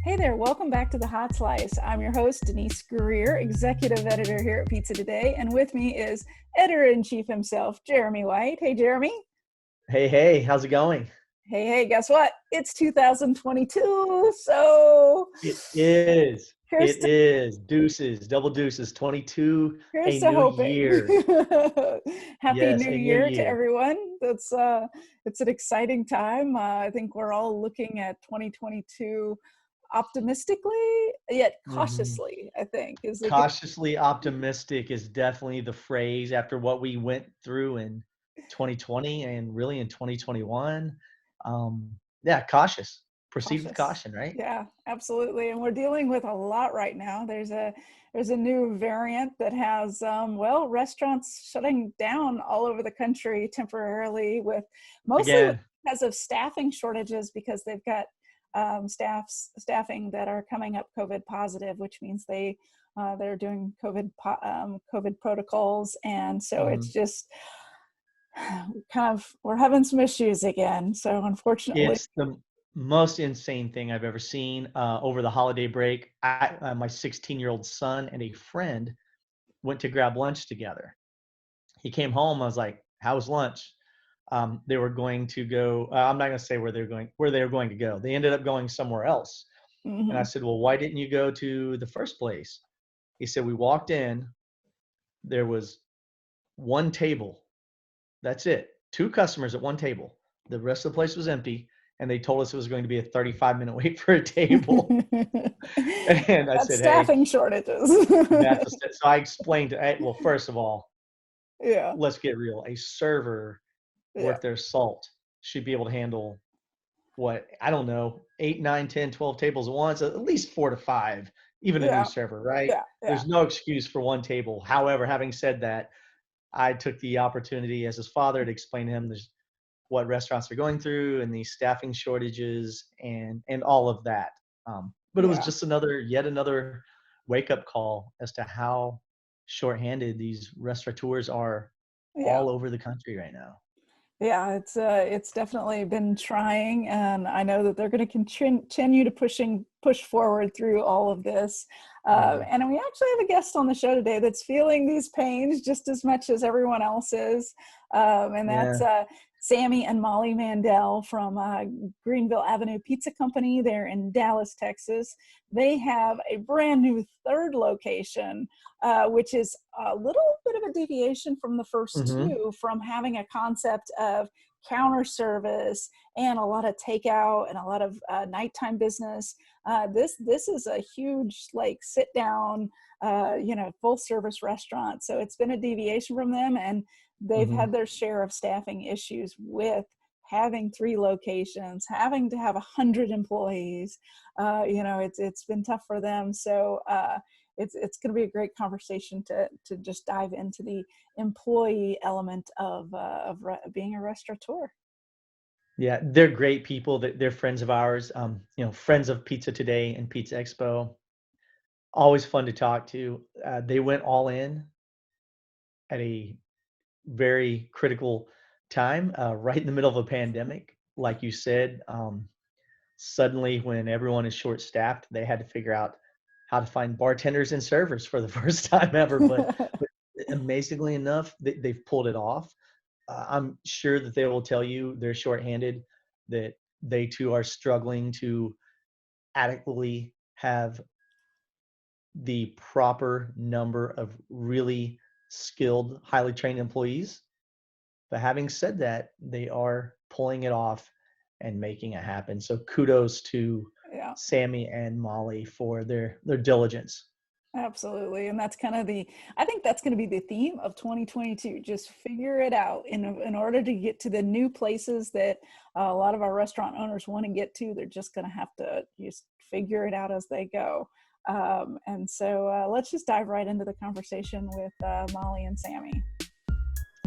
Hey there, welcome back to the Hot Slice. I'm your host, Denise Greer, executive editor here at Pizza Today, and with me is editor-in-chief himself, Jeremy White. Hey, Jeremy. Hey, how's it going? Hey, guess what? It's 2022, so It is. here's It to, is. Deuces, double deuces, 22, here's a to new hoping. year. Happy Yes, New a new Year to year. everyone. It's an exciting time. I think we're all looking at 2022 optimistically, yet Mhm. cautiously, I think. Is it Cautiously optimistic is definitely the phrase after what we went through in 2020 and really in 2021. Yeah, cautious. Proceed with cautious? caution, right? Yeah, absolutely. And we're dealing with a lot right now. There's a new variant that has restaurants shutting down all over the country temporarily, with mostly Again, because of staffing shortages, because they've got staffing that are coming up COVID positive, which means they're doing COVID protocols, and so it's mhm. just we're having some issues again. So unfortunately. It's the most insane thing I've ever seen. Over the holiday break, my 16-year-old son and a friend went to grab lunch together. He came home. I was like, "How was lunch?" They were going to go. I'm not going to say where they were going to go. They ended up going somewhere else. And I Mhm. said, "Well, why didn't you go to the first place?" He said, "We walked in. There was one table. That's it. Two customers at one table. The rest of the place was empty. And they told us it was going to be a 35-minute wait for a table." And I That's said, "Hey, staffing shortages. so I explained well, first of all, Yeah, let's get real. A server yeah, worth their salt should be able to handle what, I don't know, 8, 9, 10, 12 tables at once, at least 4 to 5, even a new yeah, server, right? yeah, yeah, There's no excuse for one table. However, having said that, I took the opportunity as his father to explain to him what restaurants are going through and these staffing shortages and all of that. But it was yeah, just yet another wake up call as to how shorthanded these restaurateurs are yeah. all over the country right now. Yeah, it's definitely been trying, and I know that they're going to continue to push forward through all of this. Mhm. And we actually have a guest on the show today that's feeling these pains just as much as everyone else is, and that's Yeah. Sammy and Molly Mandell from Greenville Avenue Pizza Company. They're in Dallas, Texas. They have a brand new third location, which is a little bit of a deviation from the first Hmm. two, from having a concept of counter service and a lot of takeout and a lot of nighttime business. This is a huge, like, sit down, full service restaurant. So it's been a deviation from them, and they've Hmm. had their share of staffing issues with having three locations, having to have 100 employees. It's been tough for them. So it's going to be a great conversation to just dive into the employee element of being a restaurateur. Yeah, they're great people. They're friends of ours. Friends of Pizza Today and Pizza Expo. Always fun to talk to. They went all in at a very critical time, right in the middle of a pandemic. Like you said, suddenly when everyone is short staffed, they had to figure out how to find bartenders and servers for the first time ever. But amazingly enough, they've pulled it off. I'm sure that they will tell you they're shorthanded, that they too are struggling to adequately have the proper number of really skilled, highly trained employees. But having said that, they are pulling it off and making it happen. So kudos to Yeah, Sammy and Molly for their diligence. absolutely. And that's kind of I think that's going to be the theme of 2022. Just figure it out in order to get to the new places that a lot of our restaurant owners want to get to. They're just going to have to just figure it out as they go. And so let's just dive right into the conversation with Molly and Sammy.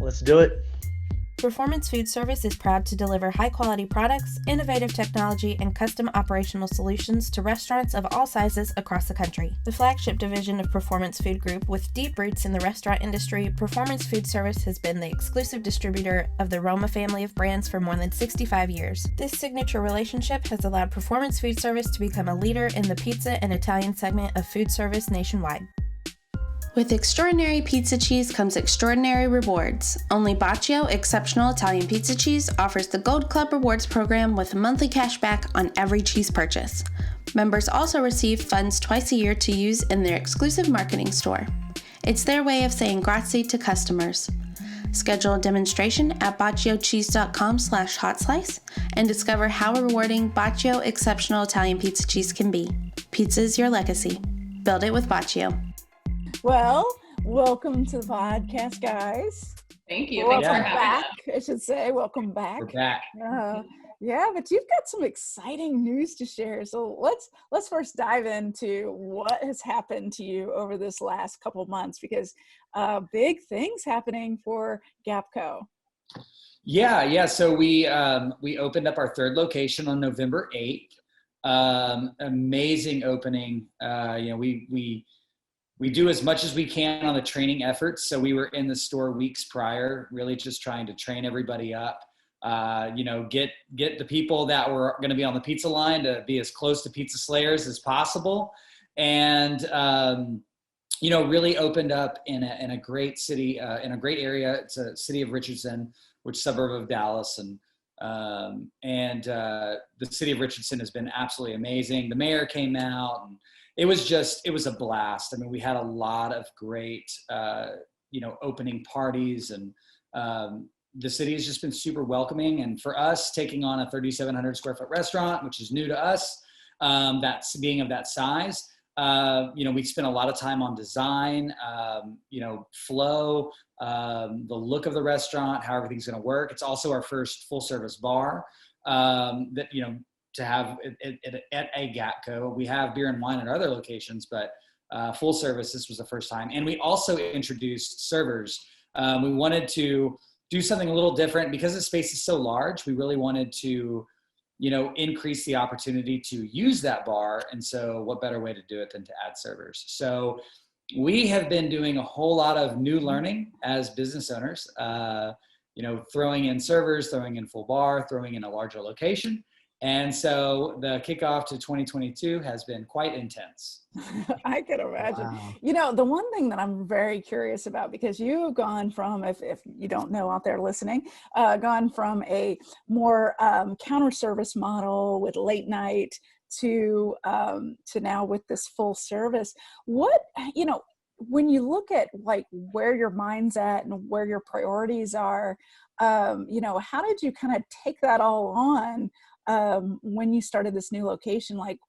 Let's do it. Performance Food Service is proud to deliver high-quality products, innovative technology, and custom operational solutions to restaurants of all sizes across the country. The flagship division of Performance Food Group, with deep roots in the restaurant industry, Performance Food Service has been the exclusive distributor of the Roma family of brands for more than 65 years. This signature relationship has allowed Performance Food Service to become a leader in the pizza and Italian segment of food service nationwide. With extraordinary pizza cheese comes extraordinary rewards. Only GAPCo Exceptional Italian Pizza Cheese offers the Gold Club Rewards program with monthly cash back on every cheese purchase. Members also receive funds twice a year to use in their exclusive marketing store. It's their way of saying grazie to customers. Schedule a demonstration at baciocheese.com/hotslice and discover how rewarding GAPCo Exceptional Italian Pizza Cheese can be. Pizza is your legacy. Build it with GAPCo. Well, welcome to the podcast, guys. Thank you. Welcome Thanks for back, having us. I should say. Welcome back. We're back. Yeah, but you've got some exciting news to share. So let's first dive into what has happened to you over this last couple months, because big things happening for GAPCo. Yeah. So we opened up our third location on November 8th. Amazing opening. We do as much as we can on the training efforts. So we were in the store weeks prior, really just trying to train everybody up. Get the people that were going to be on the pizza line to be as close to pizza slayers as possible, and really opened up in a great city, in a great area. It's a city of Richardson, which is a suburb of Dallas, and the city of Richardson has been absolutely amazing. The mayor came out, and it was a blast. I mean, we had a lot of great, opening parties, and the city has just been super welcoming. And for us, taking on a 3,700 square foot restaurant, which is new to us, that's being of that size, we spent a lot of time on design, flow, the look of the restaurant, how everything's going to work. It's also our first full service bar to have at a GAPCo. We have beer and wine at other locations, but full service, this was the first time. And we also introduced servers. We wanted to do something a little different because the space is so large. We really wanted to, increase the opportunity to use that bar. And so what better way to do it than to add servers? So we have been doing a whole lot of new learning as business owners, throwing in servers, throwing in full bar, throwing in a larger location. And so the kickoff to 2022 has been quite intense. I can imagine. Wow. The one thing that I'm very curious about, because you've gone from, if you don't know out there listening, gone from a more counter service model with late night to now with this full service. What, when you look at like where your mind's at and where your priorities are, how did you kind of take that all on? When you started this new location, like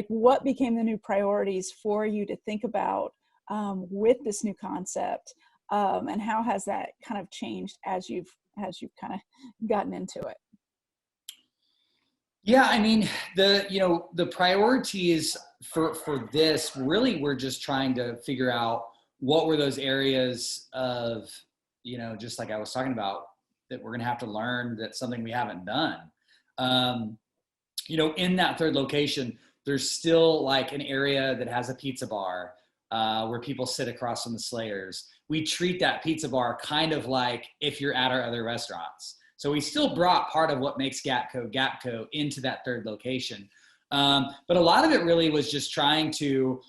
what became the new priorities for you to think about with this new concept, and how has that kind of changed as you've kind of gotten into it? Yeah, I mean, the priorities for this really, we're just trying to figure out what were those areas of, just like I was talking about, that we're going to have to learn, that's something we haven't done. In that third location, there's still like an area that has a pizza bar where people sit across from the slayers. We treat that pizza bar kind of like if you're at our other restaurants. So we still brought part of what makes GAPCo into that third location. But a lot of it really was just trying to,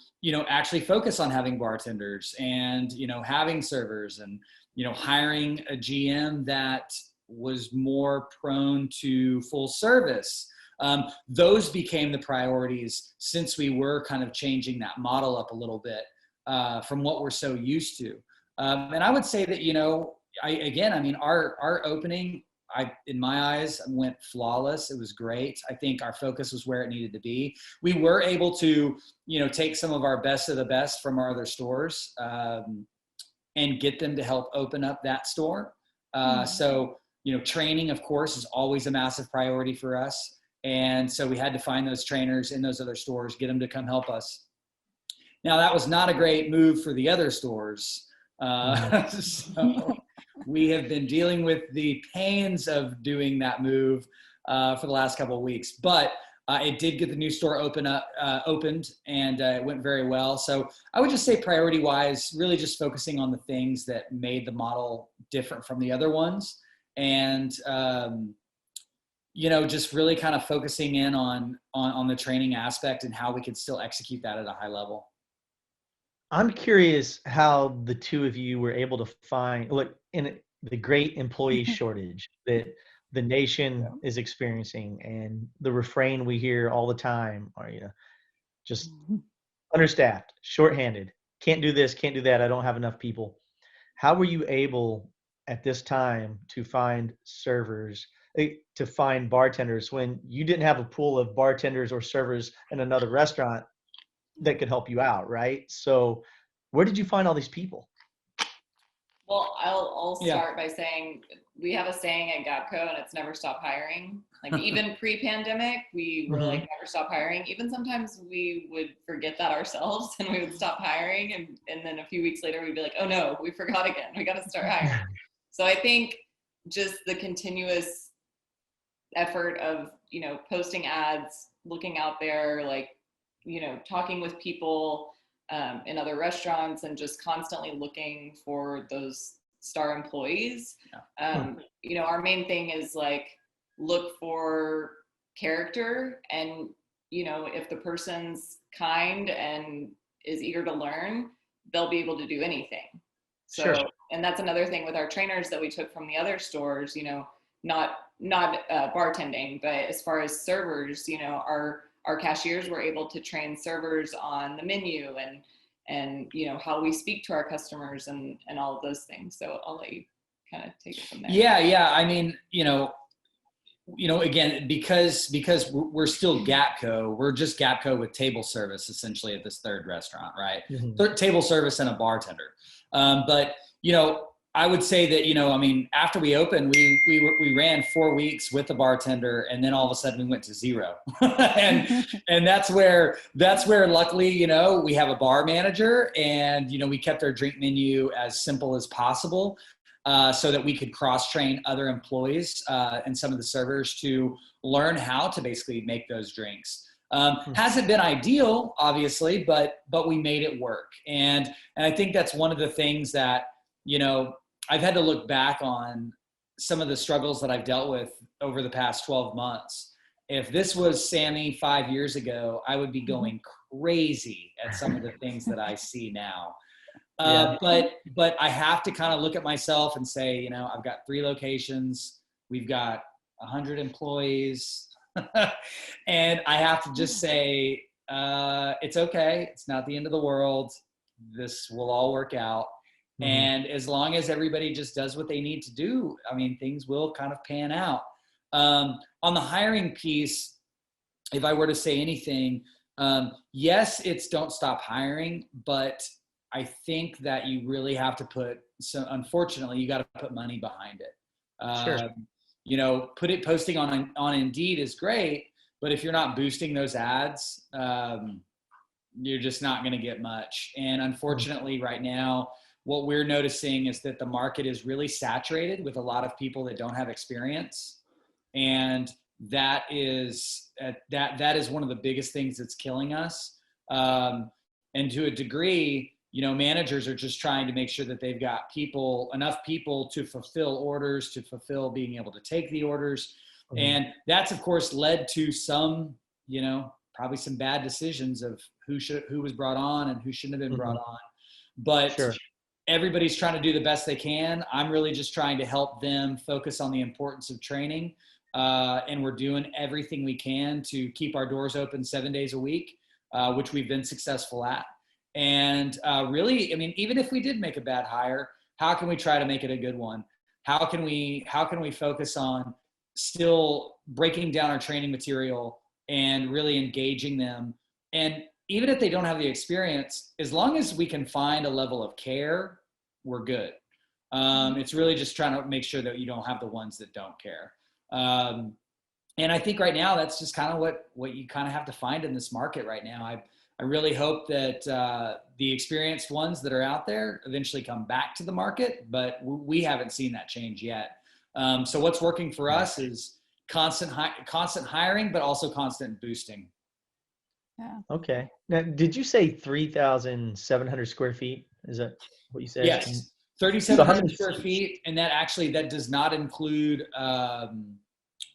actually focus on having bartenders and, having servers and, hiring a GM that was more prone to full service. Those became the priorities since we were kind of changing that model up a little bit from what we're so used to. And I would say that, our opening, in my eyes, went flawless. It was great. I think our focus was where it needed to be. We were able to, take some of our best of the best from our other stores and get them to help open up that store. So, training, of course, is always a massive priority for us. And so we had to find those trainers in those other stores, get them to come help us. Now, that was not a great move for the other stores. So we have been dealing with the pains of doing that move for the last couple of weeks. But it did get the new store opened, and it went very well. So I would just say priority-wise, really just focusing on the things that made the model different from the other ones. And, just really kind of focusing in on the training aspect and how we could still execute that at a high level. I'm curious how the two of you were able to find, look, in the great employee shortage that the nation is experiencing, and the refrain we hear all the time are, just understaffed, shorthanded, can't do this, can't do that, I don't have enough people. How were you able at this time to find servers, to find bartenders, when you didn't have a pool of bartenders or servers in another restaurant that could help you out, right? So where did you find all these people? Well, I'll start by saying we have a saying at GAPCo, and it's never stop hiring. Like even pre-pandemic, we were like never stop hiring. Even sometimes we would forget that ourselves, and we would stop hiring, and then a few weeks later we'd be like, oh no, we forgot again. We got to start hiring. So I think just the continuous effort of posting ads, looking out there, like talking with people in other restaurants, and just constantly looking for those star employees. Our main thing is like look for character, and if the person's kind and is eager to learn, they'll be able to do anything. So sure. And that's another thing with our trainers that we took from the other stores, not bartending, but as far as servers, our cashiers were able to train servers on the menu and how we speak to our customers and all of those things. So I'll let you kind of take it from there. Yeah. I mean, again, because we're still GAPCo, we're just GAPCo with table service essentially at this third restaurant, right? Mm-hmm. Table service and a bartender. But I would say that, after we opened, we ran 4 weeks with a bartender, and then all of a sudden we went to 0. and that's where luckily, we have a bar manager, and, we kept our drink menu as simple as possible, so that we could cross-train other employees and some of the servers to learn how to basically make those drinks. Hasn't been ideal, obviously, but we made it work. And I think that's one of the things that, I've had to look back on some of the struggles that I've dealt with over the past 12 months. If this was Sammy 5 years ago, I would be going crazy at some of the things that I see now. But I have to kind of look at myself and say, I've got 3 locations. We've got 100 employees. And I have to just say, it's okay. It's not the end of the world. This will all work out. Mm-hmm. And as long as everybody just does what they need to do, things will kind of pan out. On the hiring piece, if I were to say anything, yes, it's don't stop hiring, but I think that you really have to unfortunately, you got to put money behind it. Sure. Posting on Indeed is great, but if you're not boosting those ads, you're just not going to get much. And unfortunately, right now, what we're noticing is that the market is really saturated with a lot of people that don't have experience. And that is one of the biggest things that's killing us. And to a degree, managers are just trying to make sure that they've got enough people to fulfill orders, to fulfill being able to take the orders. Mm-hmm. And that's, of course, led to some, probably some bad decisions of who was brought on and who shouldn't have been brought on. But sure. Everybody's trying to do the best they can. I'm really just trying to help them focus on the importance of training. And we're doing everything we can to keep our doors open 7 days a week, which we've been successful at. And really, even if we did make a bad hire, how can we try to make it a good one? How can we focus on still breaking down our training material and really engaging them? And even if they don't have the experience, as long as we can find a level of care, we're good. It's really just trying to make sure that you don't have the ones that don't care. And I think right now that's just kind of what you kind of have to find in this market right now. I really hope that the experienced ones that are out there eventually come back to the market, but we haven't seen that change yet. So what's working for us is constant hiring, but also constant boosting. Yeah. Okay. Now, did you say 3,700 square feet? Is that what you said? Yes, 3,700 square feet, and that does not include the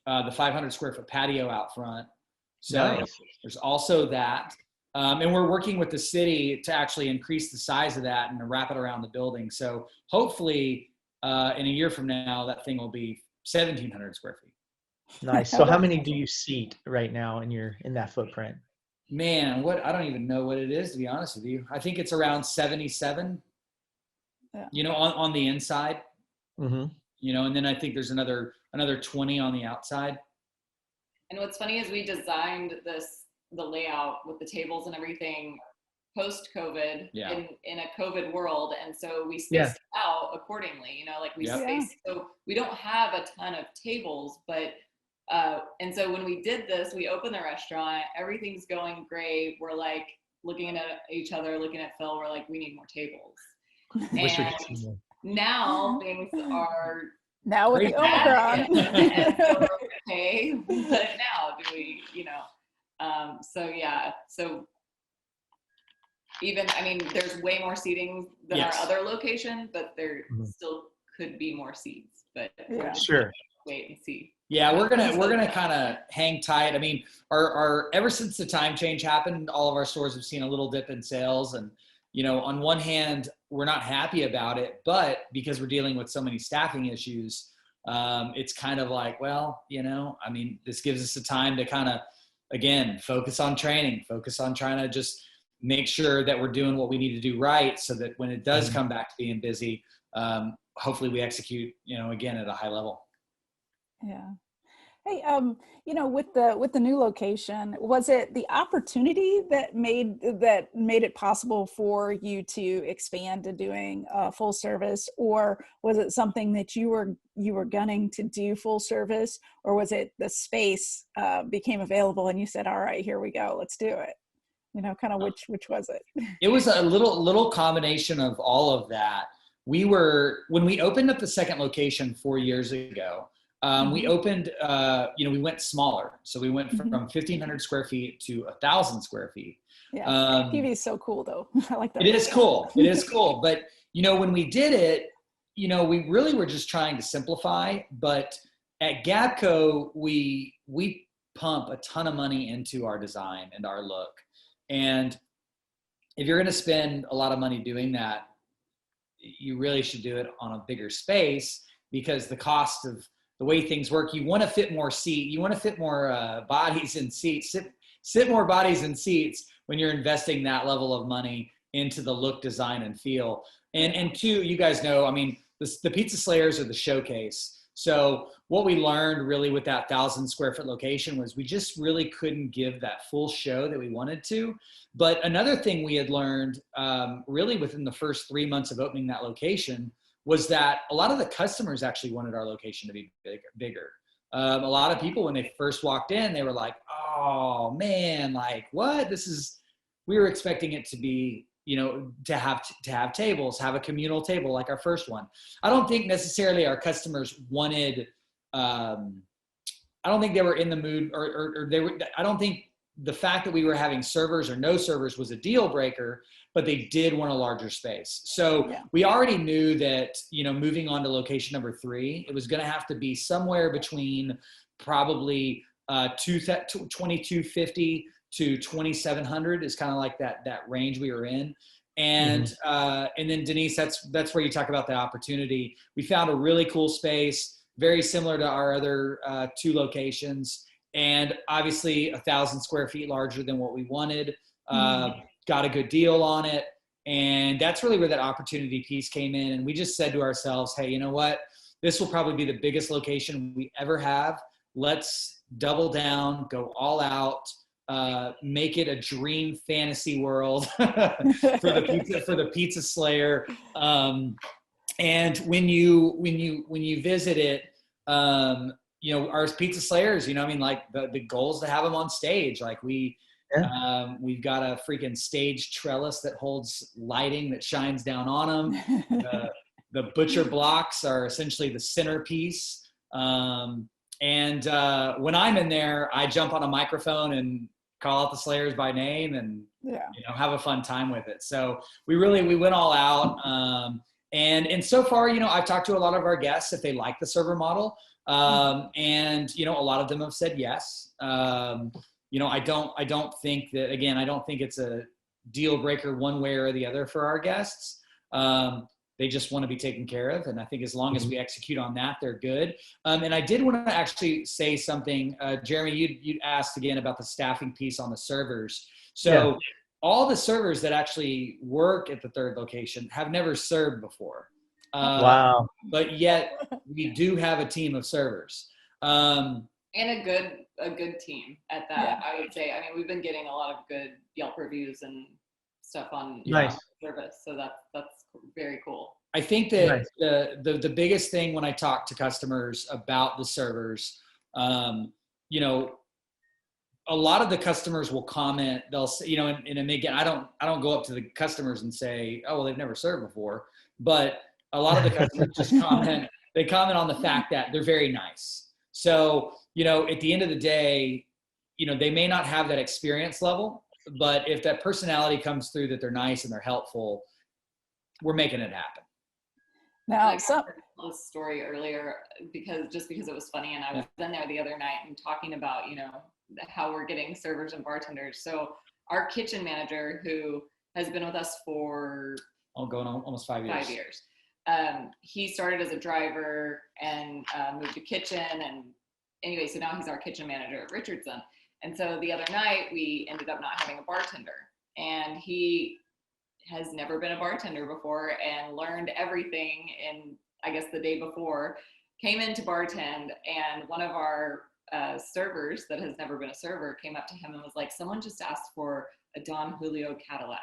500 square foot patio out front. So Nice. there's also that. And we're working with the city to actually increase the size of that and wrap it around the building. So hopefully in a year from now, that thing will be 1,700 square feet. Nice. So how many do you seat right now in that footprint? Man, I don't even know what it is, to be honest with you. I think it's around 77, on the inside, and then I think there's another 20 on the outside. And what's funny is we designed the layout with the tables and everything post-COVID in a COVID world. And so we spaced out accordingly, so we don't have a ton of tables, but and so when we did this, we opened the restaurant, everything's going great. We're like looking at each other, looking at Phil, we're like, we need more tables. And now things are now with the Omicron. Okay, but now do we, so even, there's way more seating than our other location, but there still could be more seats, but sure. Wait and see. Yeah, we're gonna kind of hang tight. Our ever since the time change happened, all of our stores have seen a little dip in sales, and on one hand, we're not happy about it, but because we're dealing with so many staffing issues, it's kind of like, well, this gives us the time to kind of, again, focus on training, focus on trying to just make sure that we're doing what we need to do right, so that when it does come back to being busy, hopefully we execute, again, at a high level. Yeah. Hey, with the new location, was it the opportunity that made it possible for you to expand to doing full service, or was it something that you were gunning to do full service, or was it the space became available and you said, all right, here we go, let's do it? Kind of which was it? It was a little combination of all of that. When we opened up the second location 4 years ago, we opened, we went smaller. So we went from 1,500 square feet to 1,000 square feet. Yeah. PV is so cool though. I like that. It is cool. It is cool. But, when we did it, we really were just trying to simplify, but at GAPCo, we pump a ton of money into our design and our look. And if you're going to spend a lot of money doing that, you really should do it on a bigger space, because the cost of the way things work, you want to fit more bodies in seats, sit more bodies in seats when you're investing that level of money into the look, design, and feel. And two, you guys know, the Pizza Slayers are the showcase. So what we learned really with that 1,000 square foot location was we just really couldn't give that full show that we wanted to. But another thing we had learned really within the first 3 months of opening that location was that a lot of the customers actually wanted our location to be bigger. A lot of people, when they first walked in, they were like, oh man, like what? We were expecting it to be, to have tables, have a communal table like our first one. I don't think necessarily our customers wanted, I don't think they were in the mood I don't think the fact that we were having servers or no servers was a deal breaker, but they did want a larger space. So we already knew that, moving on to location number 3, it was going to have to be somewhere between probably 2,250 to 2,700 is kind of like that range we were in. And and then Denise, that's where you talk about the opportunity. We found a really cool space, very similar to our other 2 locations, and obviously 1,000 square feet larger than what we wanted. Got a good deal on it. And that's really where that opportunity piece came in. And we just said to ourselves, hey, you know what? This will probably be the biggest location we ever have. Let's double down, go all out, make it a dream fantasy world for the Pizza Slayer. And when you visit it, our Pizza Slayers, the goal is to have them on stage. Like we Yeah. We've got a freaking stage trellis that holds lighting that shines down on them. The butcher blocks are essentially the centerpiece. And when I'm in there, I jump on a microphone and call out the Slayers by name and have a fun time with it. So we went all out. And so far, I've talked to a lot of our guests if they like the server model. And a lot of them have said yes. I don't think that, again, I don't think it's a deal breaker one way or the other for our guests. They just want to be taken care of. And I think as long as we execute on that, they're good. And I did want to actually say something. Jeremy, you asked again about the staffing piece on the servers. So all the servers that actually work at the third location have never served before. Wow. But yet we do have a team of servers. And a good team at that, I would say. I mean, we've been getting a lot of good Yelp reviews and stuff on service. So that's very cool. I think that the biggest thing when I talk to customers about the servers, a lot of the customers will comment, they'll say, and again, I don't go up to the customers and say, oh, well, they've never served before. But a lot of the customers just comment on the fact that they're very nice. So, at the end of the day, they may not have that experience level, but if that personality comes through that they're nice and they're helpful, we're making it happen. Now, I told this story earlier because it was funny, and I was in there the other night and talking about, how we're getting servers and bartenders. So our kitchen manager, who has been with us for going on almost 5 years. 5 years. He started as a driver and moved to kitchen, and anyway, so now he's our kitchen manager at Richardson. And so the other night we ended up not having a bartender, and he has never been a bartender before and learned everything in, I guess, the day before, came in to bartend, and one of our servers that has never been a server came up to him and was like, someone just asked for a Don Julio Cadillac.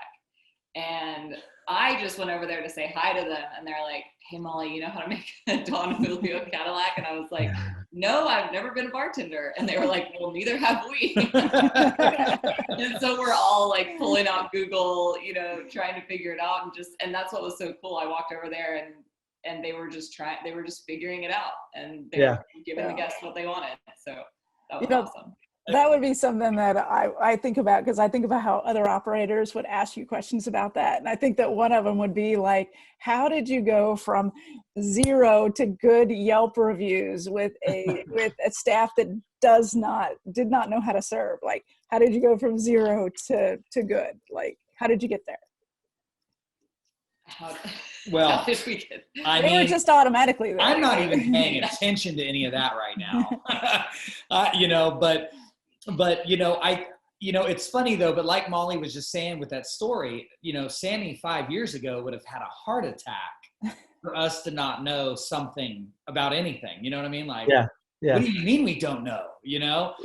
And I just went over there to say hi to them, and they're like, hey, Molly, you know how to make a Don Julio Cadillac? And I was like, no, I've never been a bartender. And they were like, well, neither have we. And so we're all like pulling out Google, trying to figure it out. And that's what was so cool. I walked over there and they were just figuring it out, and they were giving the guests what they wanted. So that was awesome. That would be something that I think about, because I think about how other operators would ask you questions about that. And I think that one of them would be like, how did you go from 0 to good Yelp reviews with a staff that did not know how to serve? Like, how did you go from 0 to good? Like, how did you get there? Well, how did we get there? I mean, they were just automatically there. I'm not even paying attention to any of that right now. But it's funny though, but like Molly was just saying with that story, Sammy 5 years ago would have had a heart attack for us to not know something about anything. You know what I mean? Like, what do you mean we don't know? Yeah.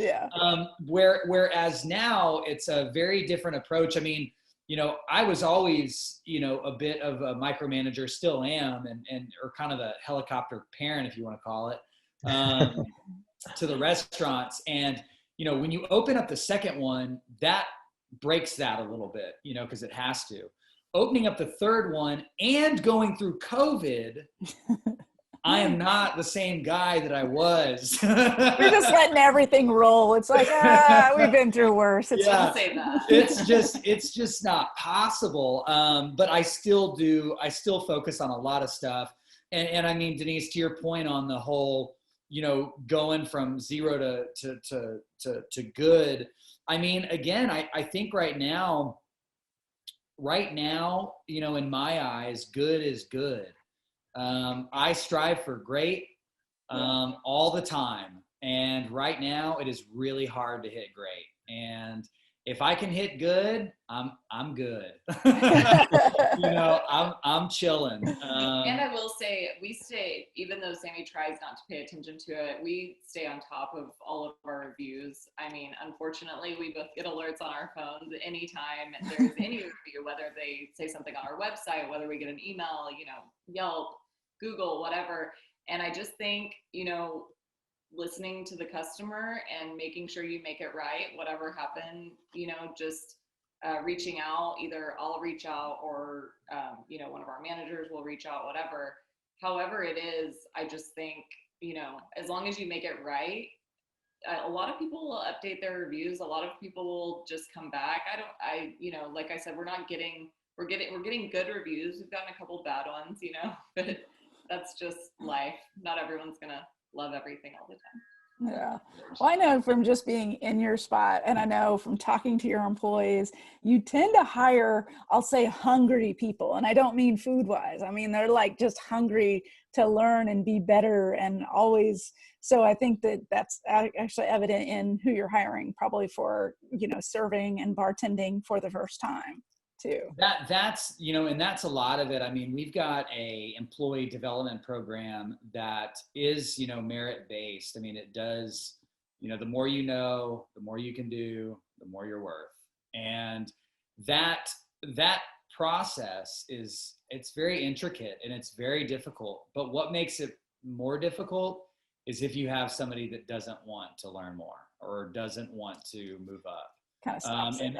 Whereas now it's a very different approach. I mean, I was always, a bit of a micromanager, still am, or kind of a helicopter parent, if you want to call it, to the restaurants. And, when you open up the second one, that breaks that a little bit, because it has to. Opening up the third one and going through COVID, I am not the same guy that I was. We're just letting everything roll. It's like, we've been through worse. Say that. It's just not possible. But I still focus on a lot of stuff. And I mean, Denise, to your point on the whole, going from 0 to good. I mean, again, I think right now, in my eyes, good is good. I strive for great all the time. And right now it is really hard to hit great. And if I can hit good, I'm good. I'm chilling. And I will say, we stay, even though Sammy tries not to pay attention to it, we stay on top of all of our reviews. I mean, unfortunately, we both get alerts on our phones anytime there's any review, whether they say something on our website, whether we get an email, Yelp, Google, whatever. And I just think, listening to the customer and making sure you make it right, whatever happened, just reaching out. Either I'll reach out or, one of our managers will reach out, whatever. However it is, I just think, as long as you make it right, a lot of people will update their reviews. A lot of people will just come back. Like I said, we're getting good reviews. We've gotten a couple bad ones, but that's just life. Not everyone's going to love everything all the time. Yeah. Well, I know from just being in your spot, and I know from talking to your employees, you tend to hire, I'll say, hungry people. And I don't mean food wise. I mean, they're like just hungry to learn and be better and always. So I think that that's actually evident in who you're hiring, probably for, serving and bartending for the first time too. That's, and that's a lot of it. I mean, we've got a employee development program that is, merit based. I mean, it does, the more the more you can do, the more you're worth. And that process it's very intricate and it's very difficult. But what makes it more difficult is if you have somebody that doesn't want to learn more or doesn't want to move up. Kind of stops it,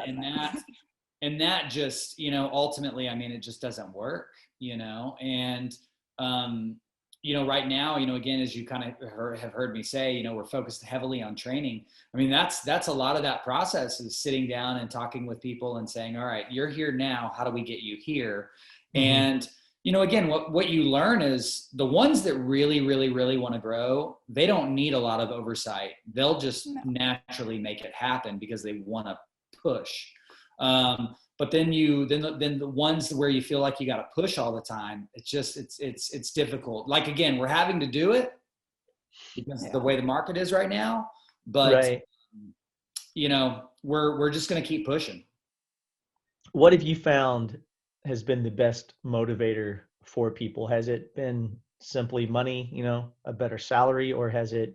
and that just, ultimately, I mean, it just doesn't work, and, right now, again, as you kind of have heard me say, we're focused heavily on training. I mean, that's a lot of that process is sitting down and talking with people and saying, all right, you're here now. How do we get you here? Mm-hmm. And, again, what you learn is the ones that really, really, really want to grow, they don't need a lot of oversight. They'll just naturally make it happen because they want to push. But then the ones where you feel like you got to push all the time, it's difficult. Like, again, we're having to do it because of the way the market is right now, but we're just going to keep pushing. What have you found has been the best motivator for people? Has it been simply money, a better salary, or has it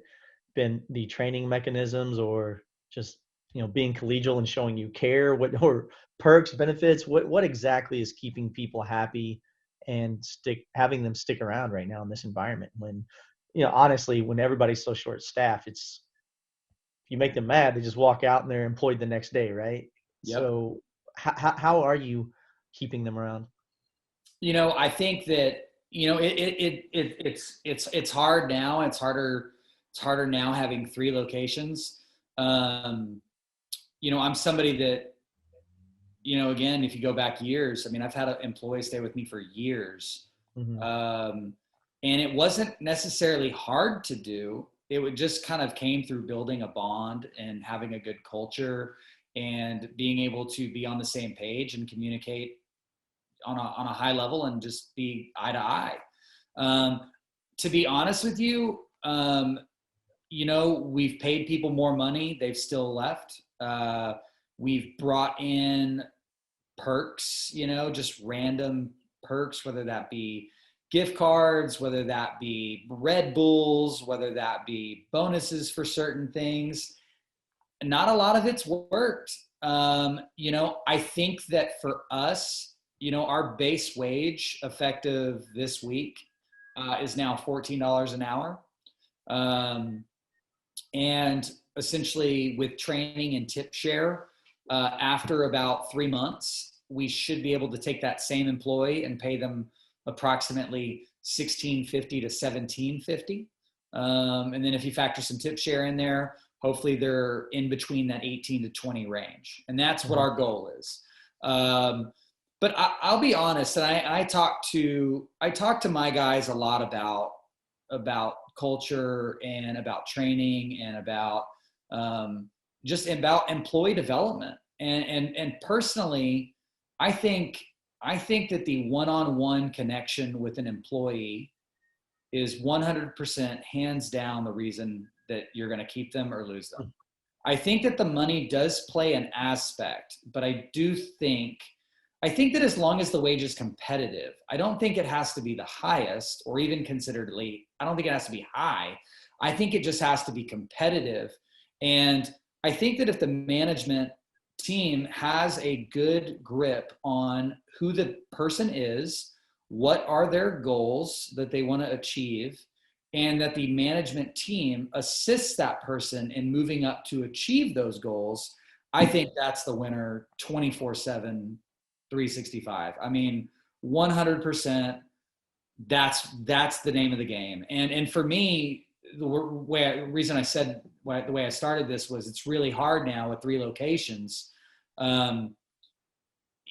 been the training mechanisms, or just being collegial and showing you care, or perks, benefits? What exactly is keeping people happy and having them stick around right now in this environment when, honestly, when everybody's so short staffed, if you make them mad, they just walk out and they're employed the next day. Right. Yep. So how are you keeping them around? I think that, it's hard now. It's harder now having 3 locations. I'm somebody that, again, if you go back years, I mean, I've had an employee stay with me for years. Mm-hmm. And it wasn't necessarily hard to do. It would just kind of came through building a bond and having a good culture and being able to be on the same page and communicate on a high level and just be eye to eye. To be honest with you, we've paid people more money. They've still left. We've brought in perks, just random perks, whether that be gift cards, whether that be Red Bulls, whether that be bonuses for certain things. Not a lot of it's worked. I think that for us, our base wage effective this week is now $14 an hour. And essentially with training and tip share, after about 3 months, we should be able to take that same employee and pay them approximately $16.50 to $17.50. And then if you factor some tip share in there, hopefully they're in between that 18 to 20 range. And that's what our goal is. But I'll be honest, and I talk to my guys a lot about culture and about training and about just about employee development. And personally, I think that the one-on-one connection with an employee is 100% hands down the reason that you're going to keep them or lose them. I think that the money does play an aspect, but I think that as long as the wage is competitive, I don't think it has to be the highest or even consideredly, I don't think it has to be high. I think it just has to be competitive. And I think that if the management team has a good grip on who the person is, what are their goals that they want to achieve, and that the management team assists that person in moving up to achieve those goals, I think that's the winner 24/7, 365. I mean, 100%. That's the name of the game. And for me, the reason I said the way I started this was it's really hard now with 3 locations.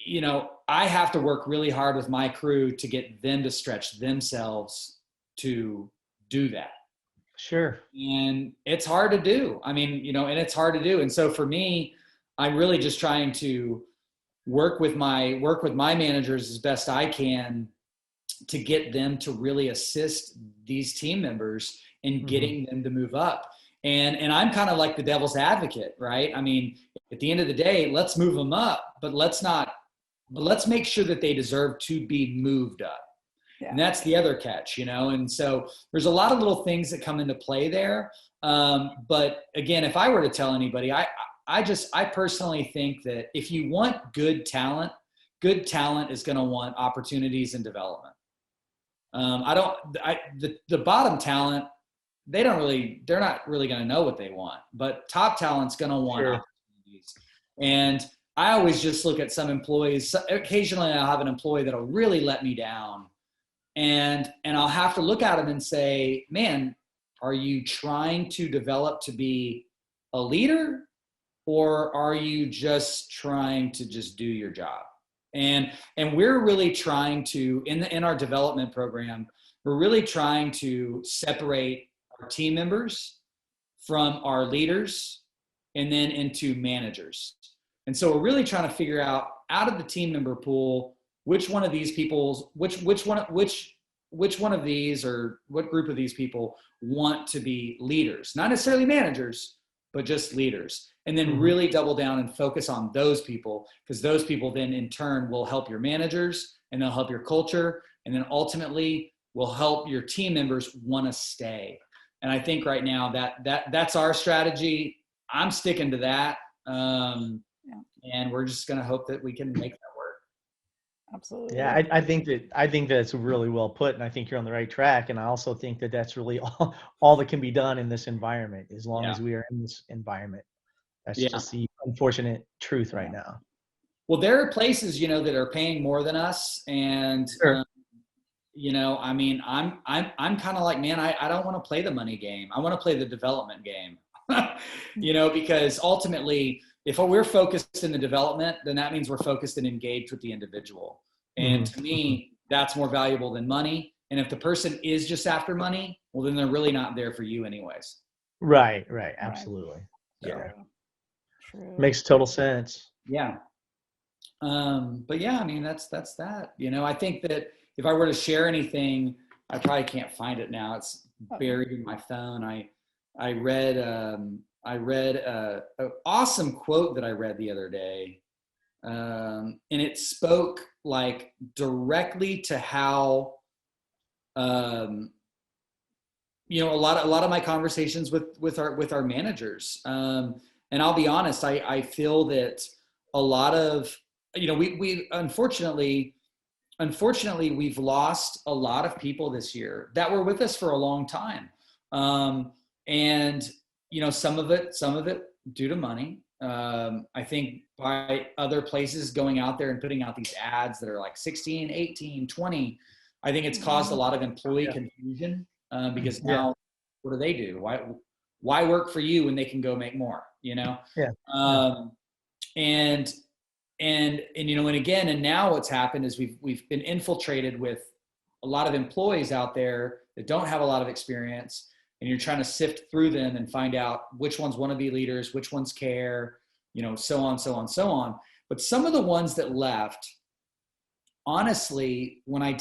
You know, I have to work really hard with my crew to get them to stretch themselves to do that. Sure. And it's hard to do. I mean, you know, and it's hard to do. And so for me, I'm really just trying to work with my managers as best I can to get them to really assist these team members in getting them to move up. And I'm kind of like the devil's advocate, right? I mean, at the end of the day, let's move them up, but let's make sure that they deserve to be moved up. Yeah. And that's the other catch, you know? And so there's a lot of little things that come into play there. But again, if I were to tell anybody, I personally think that if you want good talent is going to want opportunities and development. The bottom talent, they're not really going to know what they want, but top talent's going to want opportunities. And I always just look at some employees. Occasionally I'll have an employee that'll really let me down, and I'll have to look at them and say, man, are you trying to develop to be a leader, or are you just trying to just do your job? And we're really trying to, in our development program, we're really trying to separate our team members from our leaders and then into managers. And so we're really trying to figure out of the team member pool, which one of these people, which one of these, or what group of these people want to be leaders, not necessarily managers, but just leaders. And then really double down and focus on those people, because those people then in turn will help your managers, and they'll help your culture, and then ultimately will help your team members want to stay. And I think right now that's our strategy. I'm sticking to that. And we're just going to hope that we can make that work. Absolutely. Yeah, I think that's really well put, and I think you're on the right track. And I also think that that's really all that can be done in this environment, as long as we are in this environment. That's just the unfortunate truth right now. Well, there are places, you know, that are paying more than us, and you know, I mean, I'm kind of like, man, I don't want to play the money game. I want to play the development game. You know, because ultimately, if we're focused in the development, then that means we're focused and engaged with the individual. And to me, that's more valuable than money. And if the person is just after money, well, then they're really not there for you anyways. Right. Absolutely. Yeah. True. Makes total sense. Yeah. But yeah, I mean, that's that. You know, I think that if I were to share anything, I probably can't find it now. It's buried in my phone. I read an awesome quote that I read the other day. And it spoke like directly to how, you know, a lot of my conversations with our managers. And I'll be honest, I feel that a lot of, you know, we unfortunately we've lost a lot of people this year that were with us for a long time. And you know, some of it due to money. I think by other places going out there and putting out these ads that are like 16, 18, 20, I think it's caused a lot of employee confusion, because now what do? Why work for you when they can go make more, you know? And you know, and again, and now what's happened is we've been infiltrated with a lot of employees out there that don't have a lot of experience, and you're trying to sift through them and find out which ones want to be leaders, which ones care, you know, so on. But some of the ones that left, honestly, when I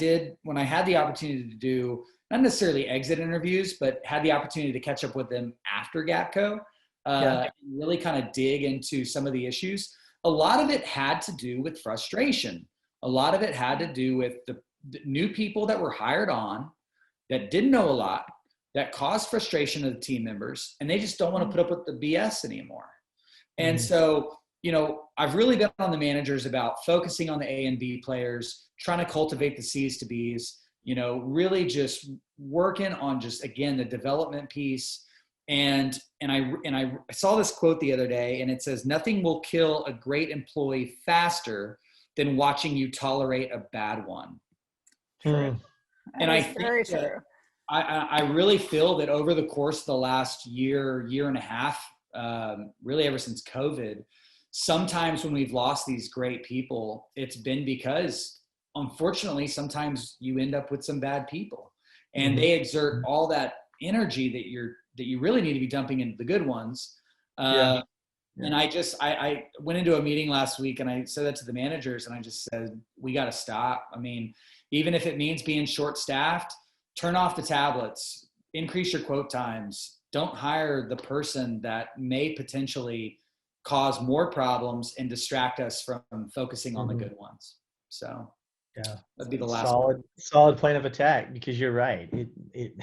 had the opportunity to do, not necessarily exit interviews, but had the opportunity to catch up with them after GAPCo, and really kind of dig into some of the issues, a lot of it had to do with frustration. A lot of it had to do with the new people that were hired on that didn't know a lot, that caused frustration of the team members, and they just don't want to put up with the BS anymore. And so, you know, I've really been on the managers about focusing on the A and B players, trying to cultivate the C's to B's, really just working on just, again, the development piece. And I saw this quote the other day, and it says, "Nothing will kill a great employee faster than watching you tolerate a bad one." True. And I think very that true. I really feel that over the course of the last year and a half, really ever since COVID, sometimes when we've lost these great people, it's been because, unfortunately, sometimes you end up with some bad people, and they exert all that energy that you really need to be dumping into the good ones. And I went into a meeting last week, and I said that to the managers, and I just said, we got to stop. I mean, even if it means being short-staffed, turn off the tablets, increase your quote times. Don't hire the person that may potentially cause more problems and distract us from focusing on the good ones. So that'd be the last solid plan of attack, because you're right. It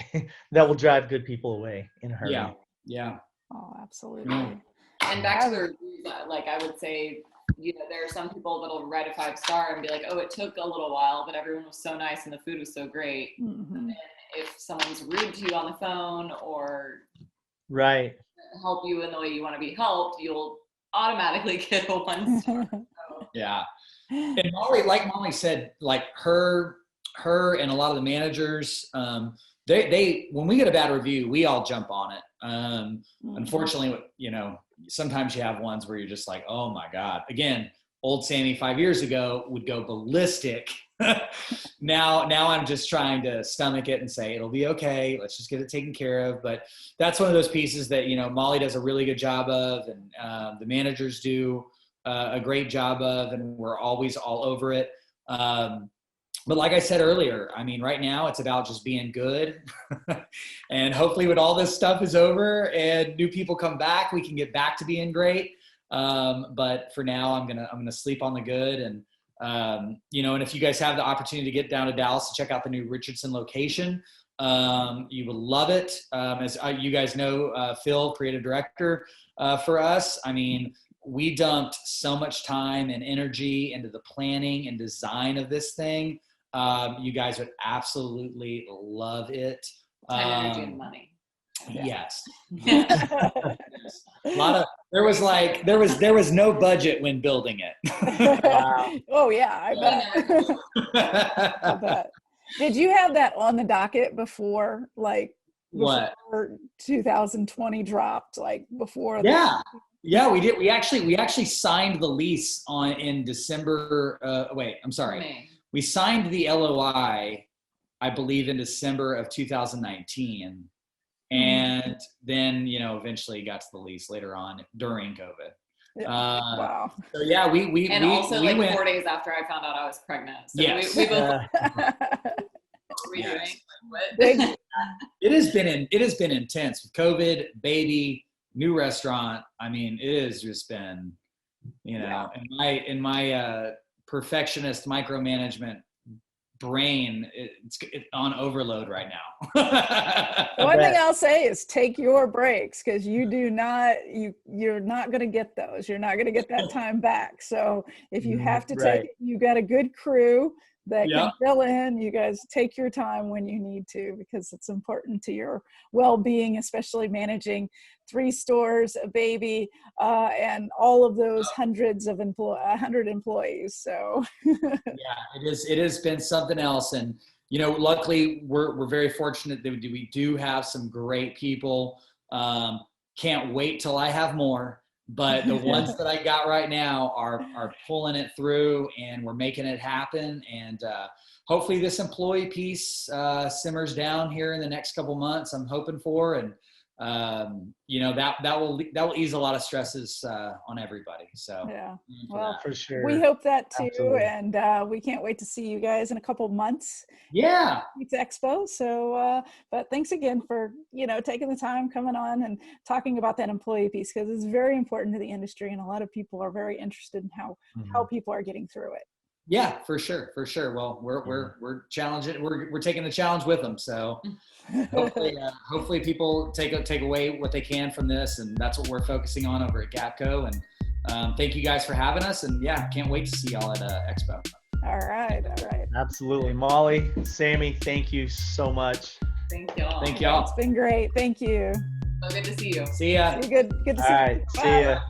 that will drive good people away in a hurry. Yeah. Oh, absolutely. And back to the reviews, like I would say, there are some people that'll write a 5-star and be like, oh, it took a little while, but everyone was so nice and the food was so great. And if someone's rude to you on the phone or help you in the way you want to be helped, you'll automatically get a 1-star. Yeah. And Molly said, like her and a lot of the managers, they when we get a bad review, we all jump on it. Unfortunately, sometimes you have ones where you're just like, oh my God. Again, old Sammy 5 years ago would go ballistic. Now I'm just trying to stomach it and say, it'll be okay. Let's just get it taken care of. But that's one of those pieces that, Molly does a really good job of, and the managers do a great job of, and we're always all over it. But like I said earlier, I mean, right now it's about just being good. And hopefully when all this stuff is over and new people come back, we can get back to being great. But for now, I'm gonna sleep on the good. And and if you guys have the opportunity to get down to Dallas to check out the new Richardson location, you would love it. As you guys know, Phil, creative director for us, I mean, we dumped so much time and energy into the planning and design of this thing. You guys would absolutely love it. Time, energy, and money. Yes. A lot of there was no budget when building it. Wow. Oh yeah, I bet. I bet. Did you have that on the docket before what 2020 dropped? Like before? Yeah, we did. We actually signed the lease in December. May. We signed the LOI, I believe, in December of 2019. And then, eventually got to the lease later on during COVID. Wow. So yeah, we went 4 days after I found out I was pregnant. So yes. we both It has been intense with COVID, baby, new restaurant. I mean, it has just been, in my perfectionist micromanagement brain, it's on overload right now. One thing I'll say is take your breaks, because you're not going to get those. You're not going to get that time back. So if you have to take it, you got a good crew that can fill in. You guys take your time when you need to, because it's important to your well-being, especially managing 3 stores, a baby, and all of those 100 employees. So it has been something else. And, luckily we're very fortunate that we do have some great people. Can't wait till I have more. But the ones that I got right now are pulling it through, and we're making it happen. And hopefully this employee piece simmers down here in the next couple months. I'm hoping for, and that will ease a lot of stresses on everybody. So well, for sure, we hope that too. Absolutely. And we can't wait to see you guys in a couple months. GAPCo. So but thanks again for taking the time, coming on and talking about that employee piece, because it's very important to the industry, and a lot of people are very interested in how people are getting through it. Yeah, for sure. Well, we're challenging. We're taking the challenge with them. So hopefully people take away what they can from this, and that's what we're focusing on over at GAPCo. And thank you guys for having us. And can't wait to see y'all at Expo. All right. Absolutely. Molly, Sammy, thank you so much. Thank y'all. Thank y'all. It's been great. Thank you. So good to see you. See ya. Good to see you. All right. See ya.